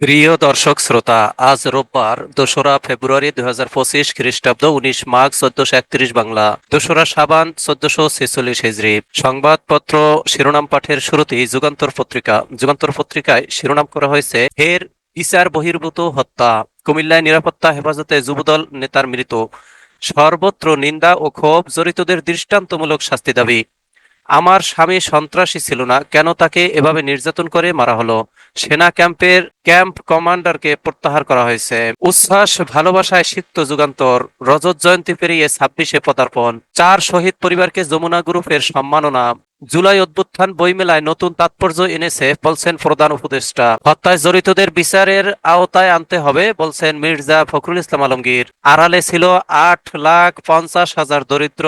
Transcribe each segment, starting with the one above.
প্রিয় দর্শক শ্রোতা, আজ রোববার ২রা ফেব্রুয়ারি ২০২৫ খ্রিস্টাব্দ, ১৯ মাঘ ১৪৩১ বাংলা, ২রা শাবান ১৪৪৬ হিজরি। সংবাদপত্র শিরোনাম পাঠের শুরুতেই যুগান্তর পত্রিকা। যুগান্তর পত্রিকায় শিরোনাম করা হয়েছে, ফের বিচার বহির্ভূত হত্যা, কুমিল্লায় নিরাপত্তা হেফাজতে যুবদল নেতার মৃত, সর্বত্র নিন্দা ও ক্ষোভ, জড়িতদের দৃষ্টান্তমূলক শাস্তি দাবি। আমার স্বামী সন্ত্রাসী ছিল না, কেন তাকে এভাবে নির্যাতন করে মারা হলো? সেনা ক্যাম্পের ক্যাম্প কমান্ডারকে প্রত্যাহার করা হয়েছে। উচ্ছ্বাস ভালোবাসায় সিক্ত যুগান্তর। রজত জয়ন্তী পেরিয়ে ২৬-এ পদার্পণ। ৪ শহীদ পরিবারকে যমুনা গ্রুপের সম্মাননা। জুলাই অভ্যুত্থান বইমেলায় নতুন তাৎপর্য এনেছে, বলছেন প্রধান উপদেষ্টা। হত্যায় জড়িতদের বিচারের আওতায় আনতে হবে, বলছেন মির্জা ফখরুল ইসলাম আলমগীর। আড়ালে ছিল ৮,৫০,০০০ দরিদ্র।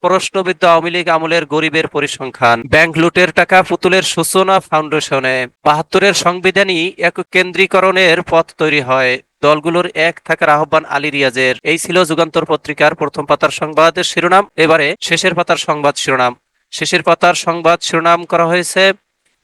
প্রশ্নবিদ্ধ আওয়ামী লীগ আমলের গরিবের পরিসংখ্যান। ব্যাংক লুটের টাকা পুতুলের সূচনা ফাউন্ডেশনে। ৭২-এর সংবিধানই এক কেন্দ্রীকরণের পথ তৈরি হয়। দলগুলোর এক থাকার আহ্বান আলী রিয়াজের। এই ছিল যুগান্তর পত্রিকার প্রথম পাতার সংবাদের শিরোনাম। এবারে শেষের পাতার সংবাদ শিরোনাম। শেষের পাতার সংবাদ শিরোনাম করা হয়েছে,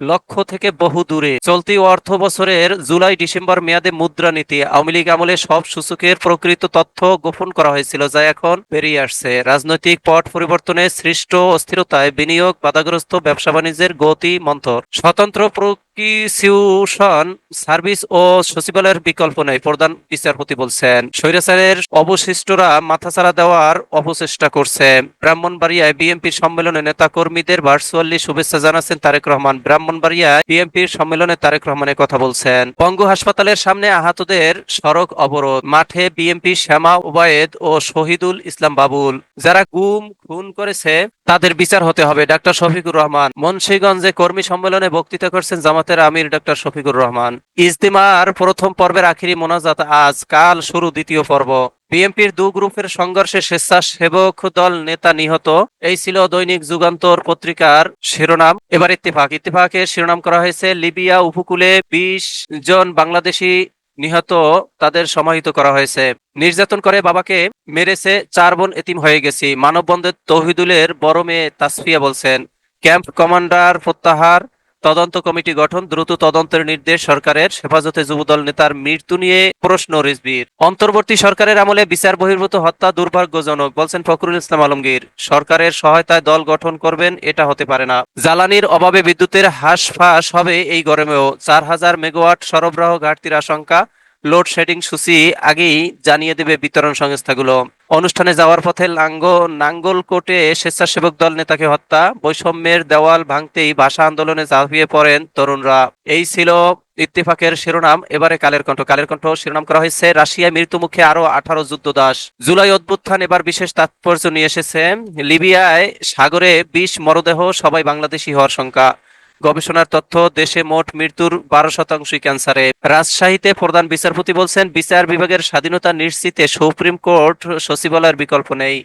লক্ষ্য থেকে বহু দূরে। চলতি অর্থ বছরের জুলাই-ডিসেম্বর মেয়াদে মুদ্রানীতি, আওয়ামী লীগ আমলে সব সূচকের প্রকৃত তথ্য গোপন করা হয়েছিল, যা এখন বেরিয়ে আসছে। রাজনৈতিক পট পরিবর্তনে সৃষ্ট অস্থিরতায় বিনিয়োগ বাধাগ্রস্ত, ব্যবসা বাণিজ্যের গতি মন্থর। স্বতন্ত্র প্রকিউশন সার্ভিস ও সচিবালয়ের বিকল্প নেই, প্রধান বিচারপতি বলছেন। স্বৈরাচারের অবশিষ্টরা মাথাচাড়া দেওয়ার অপচেষ্টা করছে। ব্রাহ্মণবাড়িয়ায় বিএনপির সম্মেলনে নেতা কর্মীদের ভার্চুয়ালি শুভেচ্ছা জানাচ্ছেন তারেক রহমান। ব্রাহ্মণবাড়িয়ায় বিএনপির সম্মেলনে তারেক রহমানের কথা বলছেন। পঙ্গু হাসপাতালের সামনে আহতদের সড়ক অবরোধ। মাঠে বিএনপি শ্যামা ওবায়েদ ও শহীদুল ইসলাম বাবুল। যারা গুম খুন করেছে তাদের বিচার হতে হবে, ডাক্তার শফিকুর রহমান। মুন্সিগঞ্জে কর্মী সম্মেলনে বক্তৃতা করছেন জামাতের আমির ডাক্তার শফিকুর রহমান। ইজতিমার প্রথম পর্বের আখিরি মোনাজাত আজ, কাল শুরু দ্বিতীয় পর্ব। বিএনপির দু গ্রুপের সংঘর্ষে স্বেচ্ছাসেবক দল নেতা নিহত। এই ছিল দৈনিক যুগান্তর পত্রিকার শিরোনাম। এবার ইত্তেফাকের শিরোনাম করা হয়েছে, লিবিয়া উপকূলে ২০ জন বাংলাদেশি নিহত, তাদের সমাহিত করা হয়েছে। নির্যাতন করে বাবাকে মেরেছে, ৪ বোন এতিম হয়ে গেছি, মানববন্ধে তৌহিদুলের বড় মেয়ে তাসফিয়া বলছেন। ক্যাম্প কমান্ডার প্রত্যাহার, তদন্ত কমিটি গঠন, দ্রুত তদন্তের নির্দেশ সরকারের। হেফাজতে যুবদল নেতার মৃত্যু নিয়ে প্রশ্ন রিজভীর। অন্তর্বর্তী সরকারের আমলে বিচার বহির্ভূত হত্যা দুর্ভাগ্যজনক, বলছেন ফখরুল ইসলাম আলমগীর। সরকারের সহায়তায় দল গঠন করবেন, এটা হতে পারে না। জ্বালানির অভাবে বিদ্যুতের হাঁসফাঁস হবে এই গরমেও, ৪,০০০ মেগাওয়াট সরবরাহ ঘাটতির আশঙ্কা। লোডশেডিং সূচি আগেই জানিয়ে দেবে বিতরণ সংস্থাগুলো। অনুষ্ঠানে যাওয়ার পথে নাঙ্গলকোটে স্বেচ্ছাসেবক দল নেতাকে হত্যা। বৈষম্যের দেওয়াল ভাঙতেই ভাষা আন্দোলনে ঝাঁপিয়ে পড়েন তরুণরা। এই ছিল ইত্তেফাকের শিরোনাম। এবারে কালের কণ্ঠ শিরোনাম করা হয়েছে, রাশিয়ায় মৃত্যুমুখে আরো ১৮ যুদ্ধদাস। জুলাই অভ্যুত্থান এবার বিশেষ তাৎপর্য নিয়ে এসেছে। লিবিয়ায় সাগরে ২০ মরদেহ, সবাই বাংলাদেশি হওয়ার শঙ্কা। গবেষণার তথ্য, দেশে মোট মৃত্যুর ১২% ক্যান্সারে। রাজশাহীতে প্রধান বিচারপতি বলছেন, বিচার বিভাগের স্বাধীনতা নিশ্চিতে সুপ্রিম কোর্ট সচিবালয়ের বিকল্প নেই।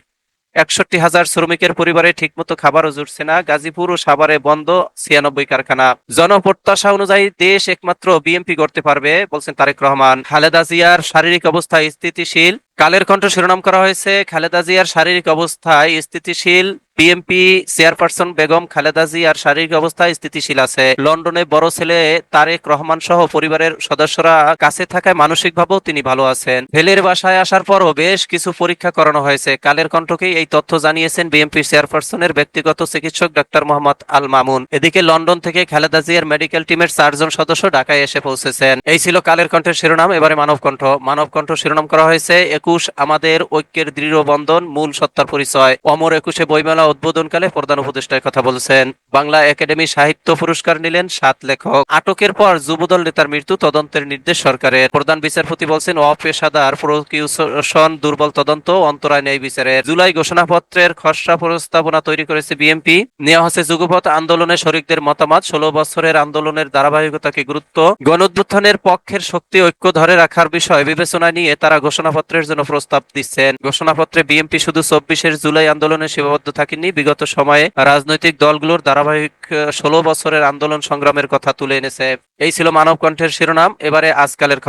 ৬১,০০০ শ্রমিকের পরিবারে ঠিকমতো খাবারও জুটছে না। গাজীপুর ও সাভারে বন্ধ ৯৬ কারখানা। জনপ্রত্যাশা অনুযায়ী দেশ একমাত্র বিএনপি গড়তে পারবে, বলছেন তারেক রহমান। খালেদা জিয়ার শারীরিক অবস্থা স্থিতিশীল। কালের কণ্ঠ শিরোনাম করা হয়েছে, খালেদা জিয়ার শারীরিক অবস্থায় স্থিতিশীল। বিএনপি চেয়ারপারসন বেগম খালেদা জিয়ার শারীরিক অবস্থা স্থিতিশীল আছে। লন্ডনে বড় ছেলে তারেক রহমান সহ পরিবারের সদস্যরা কাছে থাকায় মানসিকভাবেও তিনি ভালো আছেন। ভেলের বাসায় আসার পরও বেশ কিছু পরীক্ষা করানো হয়েছে। কালের কণ্ঠকে এই তথ্য জানিয়েছেন বিএনপি চেয়ারপারসনের ব্যক্তিগত চিকিৎসক ডাক্তার মোহাম্মদ আল মামুন। এদিকে লন্ডন থেকে খালেদা জিয়ার মেডিকেল টিমের ৪ জন সদস্য ঢাকায় এসে পৌঁছেছেন। এই ছিল কালের কণ্ঠের শিরোনাম। এবারে মানবকণ্ঠ শিরোনাম করা হয়েছে, ২১ আমাদের ঐক্যের দৃঢ় বন্ধন, মূল সত্তার পরিচয়। অমর ২১-এ বইমেলা উদ্বোধনকালে প্রধান উপদেষ্টার কথা বলছেন। বাংলা একাডেমি সাহিত্য পুরস্কার নিলেন ৭ লেখক। আটকের পর যুবদল নেতার মৃত্যু, তদন্তের নির্দেশ সরকারের। প্রধান বিচারপতি বলছেন, অপেশাদার প্রকিউশন, দুর্বল তদন্ত, অন্তরায় নেই বিচারের। জুলাই ঘোষণাপত্রের খসড়া প্রস্তাবনা তৈরি করেছে বিএনপি। নেওয়া হচ্ছে যুগপৎ আন্দোলনে শরিকদের মতামত। ১৬ বছরের আন্দোলনের ধারাবাহিকতাকে গুরুত্ব। গণঅভ্যুত্থানের পক্ষের শক্তি ঐক্য ধরে রাখার বিষয় বিবেচনায় নিয়ে তারা ঘোষণাপত্রের জন্য প্রস্তাব দিচ্ছেন। ঘোষণাপত্রে বিএনপি শুধু ২৪-এর জুলাই আন্দোলনে সীমাবদ্ধ থাকেনি, বিগত সময়ে রাজনৈতিক দলগুলোর ধারাবাহিক ১৬ বছরের আন্দোলন সংগ্রামের কথা তুলে এনেছে। এই ছিল মানবকণ্ঠের শিরোনাম। এবারে আজকালের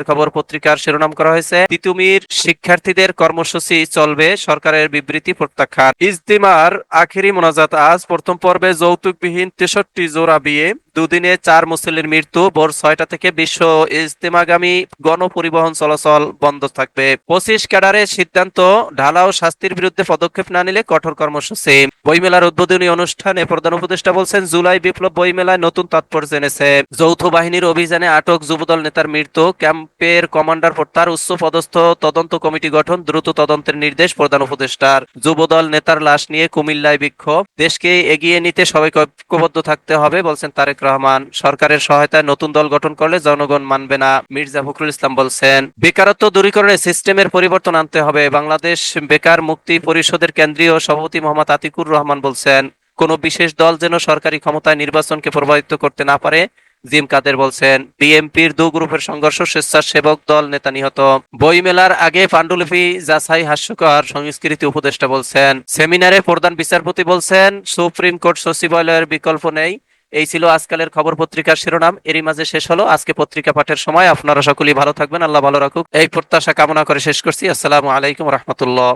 খবর পত্রিকার শিরোনাম করা হয়েছে, তিতুমির শিক্ষার্থীদের কর্মসূচি চলবে, সরকারের বিবৃতি প্রত্যাখ্যান। ইজতিমার আখেরি মোনাজাত আজ, প্রথম পর্বে যৌতুকবিহীন ৬৩ জোড়া বিয়ে, দুদিনে 4 মুসল্লির মৃত্যু। ভোর 6টা থেকে বিশ্ব ইজতেমাগামী গণপরিবহন চলাচল বন্ধ থাকবে। 25 ক্যাডারের সিদ্ধান্ত, ঢালাও শাস্তির বিরুদ্ধে পদক্ষেপ না নিলে কঠোর কর্মসূচি। বইমেলার উদ্বোধনী অনুষ্ঠানে প্রধান উপদেষ্টা বলছেন, জুলাই বিপ্লব বইমেলায় নতুন তাৎপর্য এনেছে। যৌথ বাহিনীর অভিযানে আটক যুবদল নেতার মৃত্যু, ক্যাম্পের কমান্ডার তার উচ্চ পদস্থ তদন্ত কমিটি গঠন, দ্রুত তদন্তের নির্দেশ প্রধান উপদেষ্টার। যুবদল নেতার লাশ নিয়ে কুমিল্লায় বিক্ষোভ, দেশকে এগিয়ে নিতে সবাইকে ঐক্যবদ্ধ থাকতে হবে বলছেন তারেক রহমান। সরকারের সহায়তায় নতুন দল গঠন করলে জনগণ মানবে না, মির্জা ফখরুল ইসলাম বলছেন। বেকারত্ব দূরীকরণে সিস্টেমের পরিবর্তন আনতে হবে, বাংলাদেশ বেকার মুক্তি পরিষদের কেন্দ্রীয় সভাপতি মোহাম্মদ আতিকুর রহমান বলছেন। কোন বিশেষ দল যেন সরকারি ক্ষমতায় নির্বাচনকে প্রভাবিত করতে না পারে, জিম কাদের বলছেন। বিএনপির দু গ্রুপের সংঘর্ষ, স্বেচ্ছাসেবক দল নেতা নিহত। বইমেলার আগে পাণ্ডুলিপি যাচাই হাস্যকর, সংস্কৃতি উপদেষ্টা বলছেন। সেমিনারে প্রধান বিচারপতি বলছেন, সুপ্রিম কোর্ট সচিবালয়ের বিকল্প নেই। এই ছিল আজকালের খবর পত্রিকার শিরোনাম। এরই মাঝে শেষ হলো আজকে পত্রিকা পাঠের সময়। আপনারা সকলেই ভালো থাকবেন, আল্লাহ ভালো রাখুক এই প্রত্যাশা কামনা করে শেষ করছি। আসসালামু আলাইকুম রহমতুল্লাহ।